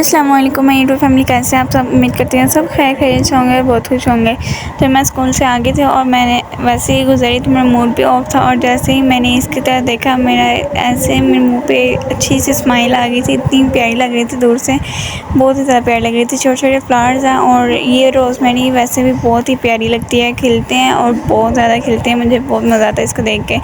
अस्सलाम वालेकुम my YouTube family, कैसे हैं आप सब। उम्मीद करते हैं सब खैर खैरियत होंगे और बहुत खुश होंगे। तो मैं स्कूल से आ गई थी और मैंने वैसे ही गुजरी थी, मेरा मूड भी ऑफ था और जैसे ही मैंने इसकी तरह देखा मेरा ऐसे मेरे मुंह पे अच्छी सी स्माइल आ गई थी। इतनी प्यारी लग रही थी, दूर से बहुत ही ज़्यादा प्यारी लग रही थी। छोटे छोटे फ्लावर्स हैं और ये रोज़मेरी वैसे भी बहुत ही प्यारी लगती है, खिलते हैं और बहुत ज़्यादा खिलते हैं। मुझे बहुत मज़ा आता है इसको देख के।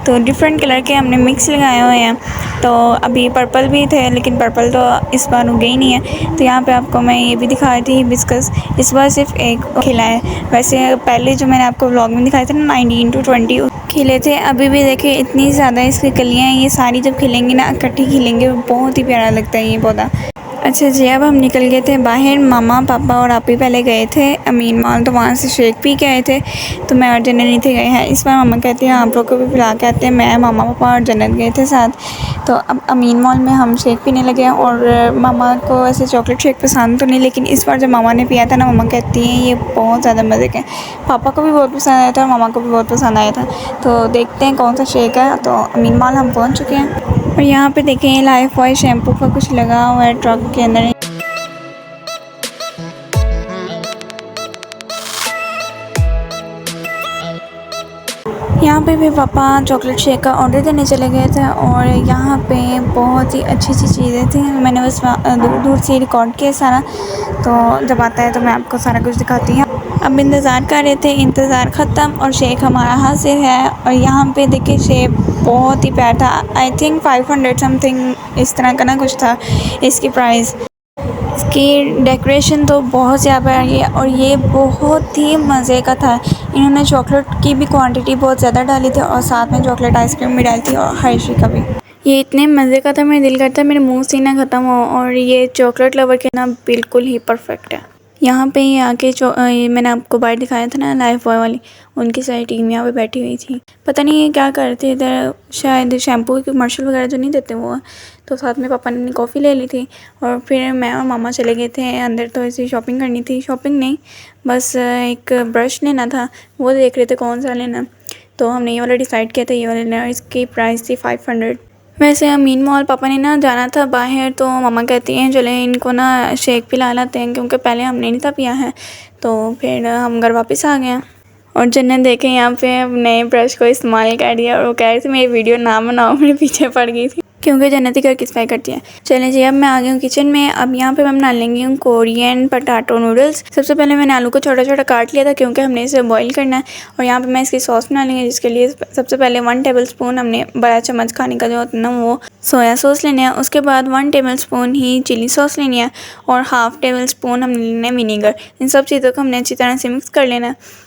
तो डिफरेंट कलर के हमने मिक्स लगाए हुए हैं। तो अभी पर्पल भी थे लेकिन पर्पल तो इस बार उगे ही नहीं है। तो यहाँ पे आपको मैं ये भी दिखा रही थी हिबिस्कस, इस बार सिर्फ एक खिला है। वैसे पहले जो मैंने आपको व्लॉग में दिखाया था ना 19 to 20 खिले थे। अभी भी देखिए इतनी ज़्यादा इसकी कलियाँ हैं, ये सारी जब खिलेंगी ना इकट्ठी खिलेंगे, बहुत ही प्यारा लगता है ये पौधा। अच्छा जी, अब हम निकल गए थे बाहर। मामा पापा और आप ही पहले गए थे अमीन मॉल, तो वहाँ से शेक पी के आए थे। तो मैं और जन्नत नहीं थे गए हैं। इस बार मामा कहते हैं आप लोग को भी पिला के आते हैं। मैं मामा पापा और जन्नत गए थे साथ। तो अब अमीन मॉल में हम शेक पीने लगे और मामा को ऐसे चॉकलेट शेक पसंद तो नहीं, लेकिन इस बार जब मामा ने पिया था ना, मामा कहती हैं ये बहुत ज़्यादा मज़े के। पापा को भी बहुत पसंद आया था और मामा को भी बहुत पसंद आया था। तो देखते हैं कौन सा शेक है। तो अमीन मॉल हम पहुँच चुके हैं और यहाँ पे देखें लाइफ बॉय शैम्पू का कुछ लगा हुआ है ट्रक के अंदर। यहाँ पे भी पापा चॉकलेट शेक का ऑर्डर देने चले गए थे और यहाँ पे बहुत ही अच्छी अच्छी चीज़ें थी। मैंने बस दूर दूर से रिकॉर्ड किया सारा, तो जब आता है तो मैं आपको सारा कुछ दिखाती हूँ। अब इंतज़ार कर रहे थे, इंतज़ार ख़त्म और शेक हमारा हासिल है। और यहाँ पे देखिए शेक बहुत ही प्यारा था। आई थिंक 500 समथिंग इस तरह का ना कुछ था इसकी प्राइस। इसकी डेकोरेशन तो बहुत ज़्यादा है और ये बहुत ही मज़े का था। इन्होंने चॉकलेट की भी क्वांटिटी बहुत ज़्यादा डाली थी और साथ में चॉकलेट आइसक्रीम भी डाली थी और हर्शी का भी। ये इतने मज़े का था, मेरा दिल करता है मेरे मुंह से ना ख़त्म हो। और ये चॉकलेट लवर के ना बिल्कुल ही परफेक्ट है। यहाँ पे ही आके ये मैंने आपको बाइट दिखाया था ना लाइफ बॉय वाली, उनकी सारी टीम यहाँ पे बैठी हुई थी। पता नहीं ये क्या कर रहे थे इधर, शायद शैम्पू की कमर्शियल वगैरह जो नहीं देते वो। तो साथ में पापा ने कॉफ़ी ले ली थी और फिर मैं और मामा चले गए थे अंदर। तो ऐसी शॉपिंग करनी थी, शॉपिंग नहीं बस एक ब्रश लेना था, वो देख रहे थे कौन सा लेना। तो हमने ये वाला डिसाइड किया था, ये वाला लेना। इसकी प्राइस थी 500। वैसे अमीन मॉल पापा ने ना जाना था बाहर, तो मामा कहती हैं चले इनको ना शेक पिला लाते हैं, क्योंकि पहले हमने नहीं था पिया है। तो फिर हम घर वापस आ गए हैं और जन्नत देखें यहाँ पे नए ब्रश को इस्तेमाल कर दिया और वो कह रही थी मेरी वीडियो ना बनाओ, मेरे पीछे पड़ गई थी क्योंकि जन्नत ही घर की सफाई करती है। चलें जी, अब मैं आ गई हूँ किचन में। अब यहाँ पे मैं बना लेंगी हूँ कोरियन पटाटो नूडल्स। सबसे पहले मैंने आलू को छोटा छोटा काट लिया था क्योंकि हमने इसे बॉईल करना है। और यहाँ पे मैं इसकी सॉस बना लेंगे, जिसके लिए सबसे पहले 1 टेबल स्पून हमने बड़ा चम्मच खाने का जो होता है ना वो सोया सॉस लेने हैं। उसके बाद 1 टेबल स्पून ही चिली सॉस लेनी है और हाफ़ टेबल स्पून हमने लेना है विनीगर। इन सब चीज़ों को हमने अच्छी तरह से मिक्स कर लेना है।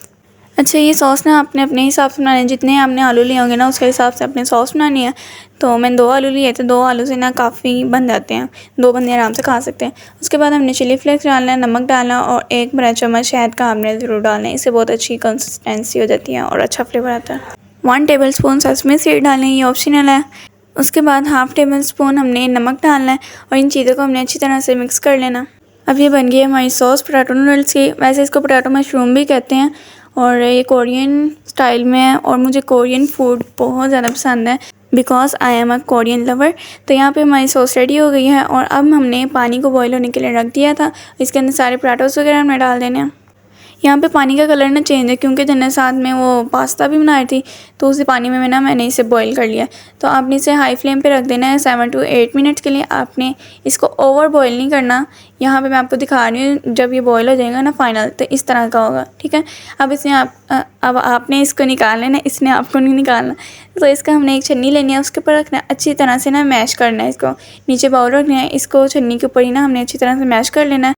अच्छा, ये सॉस ना आपने अपने हिसाब से बनानी है, जितने आपने आलू लिए होंगे ना उसके हिसाब से अपने सॉस बनानी है। तो मैंने 2 आलू लिए थे, 2 आलू से ना काफ़ी बन जाते हैं, 2 बंदे आराम से खा सकते हैं। उसके बाद हमने चिली फ्लेक्स डालना है, नमक डालना और 1 बड़ा चम्मच शहद का हमने ज़रूर डालना है। इससे बहुत अच्छी कंसिस्टेंसी हो जाती है और अच्छा फ्लेवर आता है। 1 टेबल स्पून ससमी सीड डालना है, ये ऑप्शनल है। उसके बाद हाफ़ टेबल स्पून हमने नमक डालना है और इन चीज़ों को हमने अच्छी तरह से मिक्स कर लेना। अब ये बन गई है हमारी सॉस पोटैटो नूडल्स की। वैसे इसको पोटैटो मशरूम भी कहते हैं और ये कोरियन स्टाइल में है और मुझे कोरियन फूड बहुत ज़्यादा पसंद है because I am a Korean lover. तो यहाँ पे हमारी सॉस रेडी हो गई है और अब हमने पानी को बॉईल होने के लिए रख दिया था। इसके अंदर सारे पराठोस वगैरह हमने डाल देने हैं। यहाँ पे पानी का कलर ना चेंज है क्योंकि जन्नत साथ में वो पास्ता भी बना रही थी, तो उसी पानी में मैंने इसे बॉईल कर लिया। तो आपने इसे हाई फ्लेम पे रख देना है 7 to 8 मिनट्स के लिए। आपने इसको ओवर बॉईल नहीं करना। यहाँ पे मैं आपको दिखा रही हूँ, जब ये बॉईल हो जाएगा ना फाइनल तो इस तरह का होगा, ठीक है। अब अब आपने इसको निकाल लेना, इसने आपको नहीं निकालना। तो इसका हमने एक छन्नी लेनी है, उसके ऊपर रखना है, अच्छी तरह से ना मैश करना है। इसको नीचे बाउल रखना है, इसको छन्नी के ऊपर ही ना हमने अच्छी तरह से मैश कर लेना है।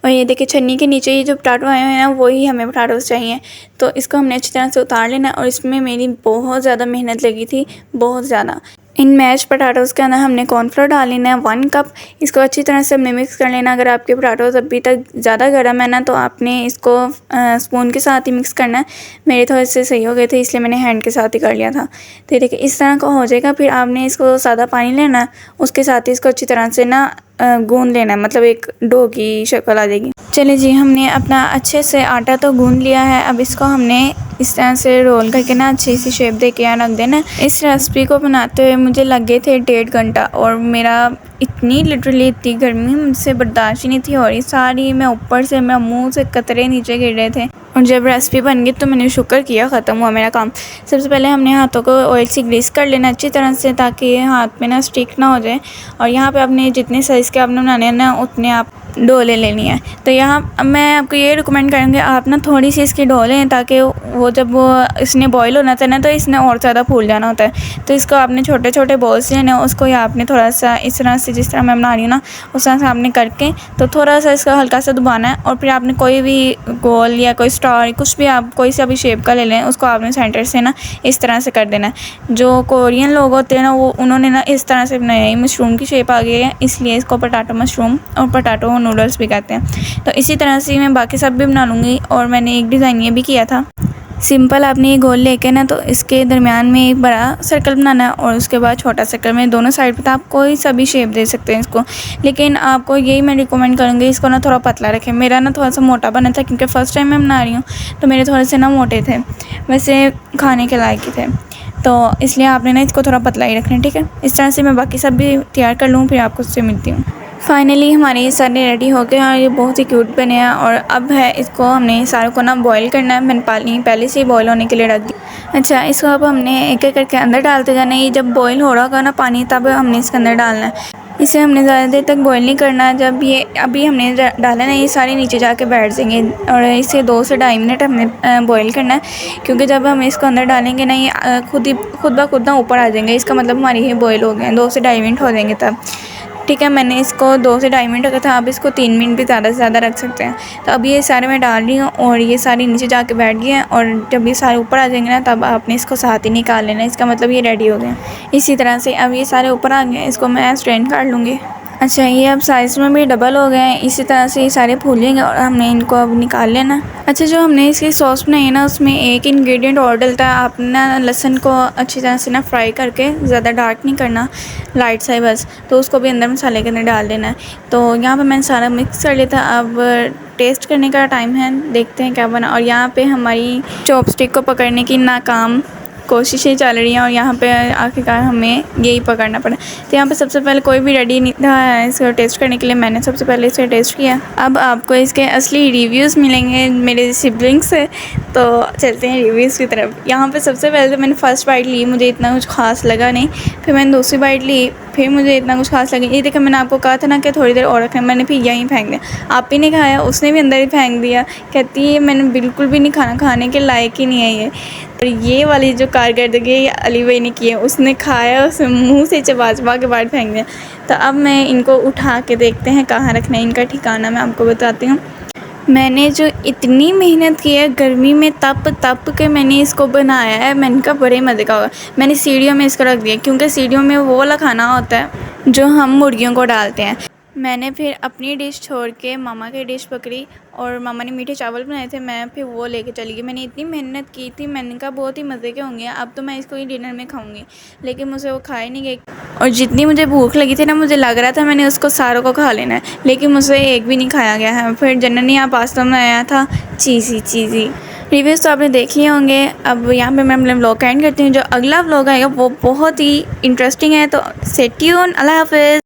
और ये देखिए छन्नी के नीचे ये जो पटाटो आए हुए हैं ना वही हमें पटाटोस चाहिए। तो इसको हमने अच्छी तरह से उतार लेना और इसमें मेरी बहुत ज़्यादा मेहनत लगी थी, बहुत ज़्यादा। इन मैश पटाटोस के अंदर हमने कॉर्नफ्लोर डाल लेना है 1 कप। इसको अच्छी तरह से हमने मिक्स कर लेना। अगर आपके पटाटोस अभी तक ज़्यादा गर्म है ना तो आपने इसको स्पून के साथ ही मिक्स करना है। मेरे थोड़े से सही हो गए थे इसलिए मैंने हैंड के साथ ही कर लिया था। तो देखिए इस तरह का हो जाएगा। फिर आपने इसको सादा पानी लेना है, उसके साथ ही इसको अच्छी तरह से ना गूंद लेना है, मतलब एक डो की शक्ल आ जाएगी। चलिए जी, हमने अपना अच्छे से आटा तो गूंद लिया है। अब इसको हमने इस तरह से रोल करके ना अच्छी सी शेप दे के रख देना। इस रेसिपी को बनाते हुए मुझे लगे थे 1.5 घंटा, और मेरा इतनी लिटरली इतनी गर्मी मुझसे बर्दाश्त ही नहीं थी, और ये सारी मैं ऊपर से मेरा मुंह से कतरे नीचे गिर रहे थे। और जब रेसिपी बन गई तो मैंने शुक्र किया, ख़त्म हुआ मेरा काम। सबसे पहले हमने हाथों को ऑयल से ग्रीस कर लेना अच्छी तरह से, ताकि हाथ में ना स्टिक ना हो जाए। और यहाँ पे आपने जितने साइज़ के आपने बनाने हैं ना, उतने आप डो ले लेनी है। तो यहाँ मैं आपको ये रिकमेंड करूँगी, आप ना थोड़ी सी इसकी डो लें, ताकि वो जब वो इसने बॉईल होना था ना, तो इसने और ज़्यादा फूल जाना होता है। तो इसको आपने छोटे छोटे बॉल्स लेने हैं, उसको या आपने थोड़ा सा इस तरह से, जिस तरह मैं बना रही हूँ ना, उस तरह से आपने करके तो थोड़ा सा इसका हल्का सा दबाना है। और फिर आपने कोई भी गोल या कोई स्टार, कुछ भी आप कोई सा भी शेप का ले लें, उसको आपने सेंटर से ना इस तरह से कर देना है। जो कोरियन लोग होते हैं ना, वो उन्होंने ना इस तरह से बनाया है। मशरूम की शेप आ गई है, इसलिए इसको पोटैटो मशरूम और पोटैटो नूडल्स भी कहते हैं। तो इसी तरह से मैं बाकी सब भी बना लूँगी। और मैंने एक डिज़ाइन ये भी किया था सिंपल। आपने ये गोल लेके ना, तो इसके दरमियान में एक बड़ा सर्कल बनाना है, और उसके बाद छोटा सर्कल में दोनों साइड पे। तो आप कोई सा भी शेप दे सकते हैं इसको, लेकिन आपको यही मैं रिकमेंड करूँगी, इसको ना थोड़ा पतला रखें। मेरा ना थोड़ा सा मोटा बना था, क्योंकि फ़र्स्ट टाइम मैं बना रही हूँ, तो मेरे थोड़े से ना मोटे थे, वैसे खाने के लायक ही थे। तो इसलिए आपने ना इसको थोड़ा पतला ही रखना है, ठीक है। इस तरह से मैं बाकी सब भी तैयार कर लूँ, फिर आपको उससे मिलती हूँ। फाइनली हमारे ये सारे रेडी हो गए, और ये बहुत ही क्यूट बने हैं। और अब है इसको हमने सारों को ना बॉईल करना है। मैंने पानी पहले से ही बॉईल होने के लिए रख दी। अच्छा, इसको अब हमने एक एक करके अंदर डालते जाना है। ये जब बॉईल हो रहा होगा ना पानी, तब हमने इसके अंदर डालना है। इसे हमने ज़्यादा देर तक बॉईल नहीं करना। जब ये अभी हमने डाला ना, ये सारे नीचे जाके बैठ जाएंगे, और इसे 2 से 2.5 मिनट हमने बॉईल करना है। क्योंकि जब हम इसको अंदर डालेंगे ना, ये खुद ब खुद ना ऊपर आ जाएंगे। इसका मतलब हमारी ये बॉईल हो गए, 2 से 2.5 मिनट हो जाएंगे तब, ठीक है। मैंने इसको 2 से 2.5 मिनट रखा था, अब इसको 3 मिनट भी ज़्यादा से ज़्यादा रख सकते हैं। तो अब ये सारे मैं डाल रही हूँ, और ये सारे नीचे जाके बैठ गए हैं। और जब ये सारे ऊपर आ जाएंगे ना, तब आपने इसको साथ ही निकाल लेना। इसका मतलब ये रेडी हो गए। इसी तरह से अब ये सारे ऊपर आ गए, इसको मैं स्ट्रेन कर लूँगी। अच्छा, ये अब साइज़ में भी डबल हो गए हैं। इसी तरह से ये सारे फूलेंगे, और हमने इनको अब निकाल लेना। अच्छा, जो हमने इसकी सॉस बनाई है ना, उसमें एक इंग्रेडिएंट और डलता है। आपने लहसुन को अच्छी तरह से ना फ्राई करके, ज़्यादा डार्क नहीं करना, लाइट सा ही बस, तो उसको भी अंदर मसाले के अंदर डाल देना है। तो यहाँ पर मैंने सारा मिक्स कर लिया था। अब टेस्ट करने का टाइम है, देखते हैं क्या बना। और यहाँ पर हमारी चॉपस्टिक को पकड़ने की नाकाम कोशिशें चल रही हैं, और यहाँ पे आखिरकार हमें यही पकड़ना पड़ा। तो यहाँ पे सबसे पहले कोई भी रेडी नहीं था इसको टेस्ट करने के लिए, मैंने सबसे पहले इसे टेस्ट किया। अब आपको इसके असली रिव्यूज़ मिलेंगे मेरे सिबलिंग्स से, तो चलते हैं रिव्यूज़ की तरफ। यहाँ पे सबसे पहले तो मैंने फ़र्स्ट बाइट ली, मुझे इतना कुछ खास लगा नहीं। फिर मैंने दूसरी बाइट ली, फिर मुझे इतना कुछ खास लगा। ये देखा, मैंने आपको कहा था ना कि थोड़ी देर और रखना, मैंने फिर यहीं फेंक दिया। आप ही ने खाया, उसने भी अंदर ही फेंक दिया। कहती है मैंने बिल्कुल भी नहीं खाना, खाने के लायक ही नहीं है ये। और ये वाली जो कारकर्दगी ये अली भाई ने की है, उसने खाया, उसने मुंह से चबा चबा के बाहर फेंक दिया। तो अब मैं इनको उठा के देखते हैं कहाँ रखना है इनका ठिकाना, मैं आपको बताती हूँ। मैंने जो इतनी मेहनत की है गर्मी में तप के मैंने इसको बनाया है, मैंने कहा बड़े मज़े का होगा। मैंने सीढ़ियों में इसको रख दिया, क्योंकि सीढ़ियों में वो वाला खाना होता है जो हम मुर्गियों को डालते हैं। मैंने फिर अपनी डिश छोड़ के मामा की डिश पकड़ी, और मामा ने मीठे चावल बनाए थे, मैं फिर वो लेके चली गई। मैंने इतनी मेहनत की थी, मैंने कहा बहुत ही मज़े के होंगे, अब तो मैं इसको ही डिनर में खाऊंगी, लेकिन मुझे वो खाए नहीं गई। और जितनी मुझे भूख लगी थी ना, मुझे लग रहा था मैंने उसको सारों को खा लेना है, लेकिन मुझे एक भी नहीं खाया गया है। फिर जन्नत ने यहाँ पास्ता बनाया था, चीज़ी रिव्यूज़ तो आपने देख लिए होंगे। अब यहाँ पे मैं अपने व्लॉग का एंड करती हूँ। जो अगला व्लॉग आएगा वो बहुत ही इंटरेस्टिंग है, तो स्टे ट्यून। अल्लाह हाफ़िज़।